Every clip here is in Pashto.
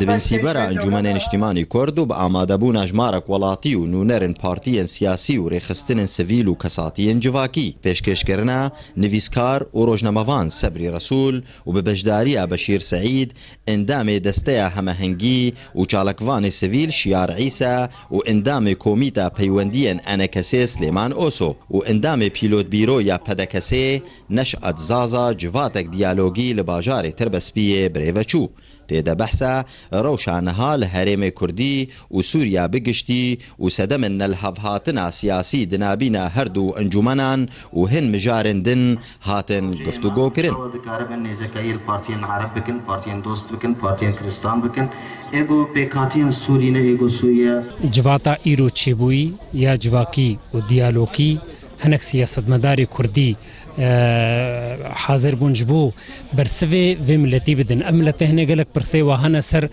دبن سیبەرە ئەنجومەنە نیشتیمانی کورد و بە ئامادەبوون ژمارەك وڵاتی و نونەرن پارتیەن سیاسی و ڕێخستنن سڤیل و کەساتیەن جڤاکی پێشکەشکردنا نویسکار و ڕۆژنەمەڤان سەبری ڕەسوول و بە بەشداریە بەشیر سەعید ئەندامێ دەستەیە هەمەهەنگی و چاڵەکڤانێ سڤیل شیار عیسە و ئەندامێ کۆمیتە پەیوەندیەن ئەنەکەسێ سلێمان ئۆسۆ و ئەندامێ پیلۆت بیرۆ یا پەدەکەسێ نەشئەت زازا جڤاتێک دیالۆگی لە باژارێ تربەسپیێ برێڤەچوو تێدە بەحسە ڕەوشانەها لە هەرێمێ کوردی و سووریا بگشتی و سەدەمن نەلهەڤهاتنە سیاسی دنابینە هەردوو ئەنجومەنان و هەن مژارندن هاتن گفتوگۆکردن. دەکارەبن نێزەکەی پارتیەن عەرەب بکن، پارتیەن دۆست بکن، پارتیەن کوردستان بکن، ئێگۆ پێکهاتیەن سووری نە ئێگۆ سووریە. جڤاتە ئیرۆ چێبووی یا جڤاکی و دیالۆکی هەنێک سیاسەتمەداری کوردی حاضر بوون ji bo bersivê vê milletî bidin. Em milletê hinek gelek pirsê wa hene ser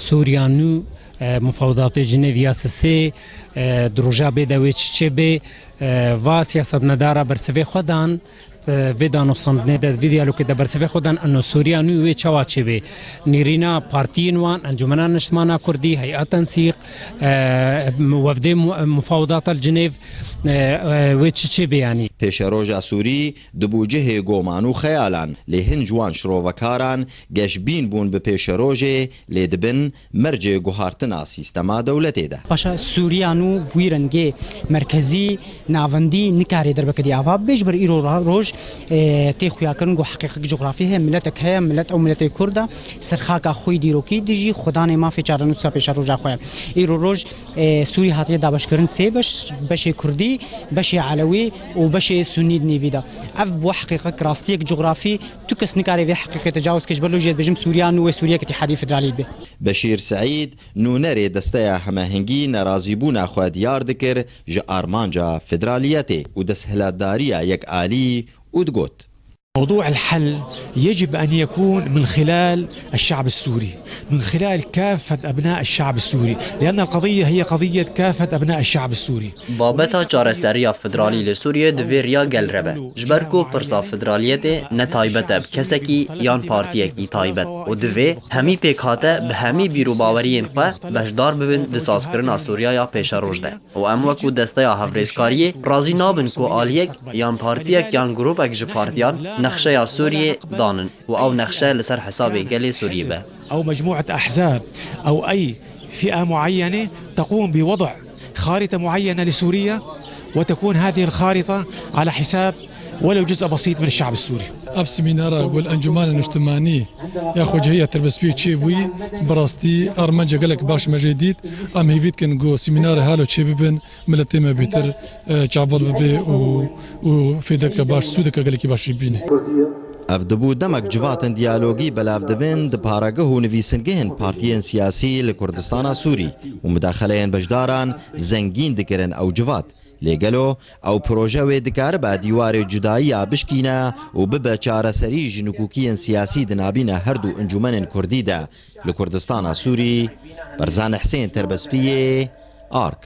Sûriya nû mufawdatê Cinêv ya sisê di roja bê de wê çi bê va siyasetmedara bersivê xwe dan vê danûstandinê de vê diyalogê de bersivê xwe dan eno Sûriya nû wê çawa çêbê nêrîna partiyên wan encumena niştimana Kurdî heyatan sîq wevdê mufawdata Cinêv wê çi çêbê yanî پێشەڕۆژە سووری دبوو جهێ گۆمان و خەیالان لێ هەن جوان شرۆڤەکاران گەشبین بوون بە پێشەڕۆژێ لێ دبن مەرجێ گوهارتنا سیستەما دەولەتێدا. پاشا سووریان و بوویرەنگێ مرکزی ناوەندی نکارێ دەربەکەدی ئاوا بێژ بەر ئیرۆ ڕۆژ تێ خویاکردن و حقیقەت جغرافی هەیە ملەتێک هەیە ملەت ئەو ملەتەی کوردە سەرخاکە خۆی دیرۆکی دژی خودانێ مافی چارەنووسا پێشەڕۆژا خۆیان ئیرۆ ڕۆژ سووری هاتیە دابەشکردن سێ بەشێ کوردی بەشێ عەلەوی و بەشێ سونی نێڤیدا ئەف بۆ حقیقەت ڕاستیەک جغرافی تو کەس نکارێ vê حقیقەت تجاوز کەش بەر لۆژێت بژم سووریان و سووریەک اتحادی فدرالی بێ. بەشیر سەعید نونەرێ دەستەیە هەمەهەنگی نەرازیبوونا خوا دیار دکرد ji ئارمانجا فدرالیەتێ و دەستهەلاتداریە یەکعالی و دگوت. موضوع الحل يجب أن يكون من خلال الشعب السوري، من خلال كافة أبناء الشعب السوري، لأن القضية هي قضية كافة أبناء الشعب السوري. بابتا چارەسەریya فدرالی لە سووریە divêriya gelrebe ji ber ku pirsa federaliyetê ne taybet e bi kesekî yan partiyekî taybet û divê hemî pêkhate bi hemî bîrûbaweriyên xwe beşdar bibin di sazkirina Sûriyaya pêşeroj de û em wekû desteya hevrêzkariyê razî nabin ku aliyek yan partiyek yan grupek ji partiyan نخشة سوريا ضانن أو نخشة لسر حساب جالي سوريا به أو مجموعة أحزاب أو أي فئة معينة تقوم بوضع خارطة معينة لسوريا وتكون هذه الخارطة على حساب ولو جزء بسيط من الشعب السوري. أف سمينارا والأنجمان الاجتماعي ياخو جهية تربسبي تشيبوي براستي أرمنجا قالك باش مجديد أم هيفيت كن جو سمينار هالو تشيبن ملتي ما بيتر جابل ببي و فيدك باش سودك قالك باش يبيني. ئەف دەبوو دەمەک جڤاتن دیالۆگی بەلاو دەبن دپارەگە و نویسنگەهن پارتیەن سیاسی لە کوردستانە سووری و مداخەلەیەن بەشداران زەنگین دکردن ئەو جڤات لێگەلۆ ئەو پرۆژەوێ دکارە بە دیوارێ جوداییە بشکینە و ببە چارەسەری ژنکوکیەن سیاسی دنابینە هەردوو ئەنجومەنن کوردیدا لە کوردستانە سووری بەرزان حسێن تربەسپیێ ئارک.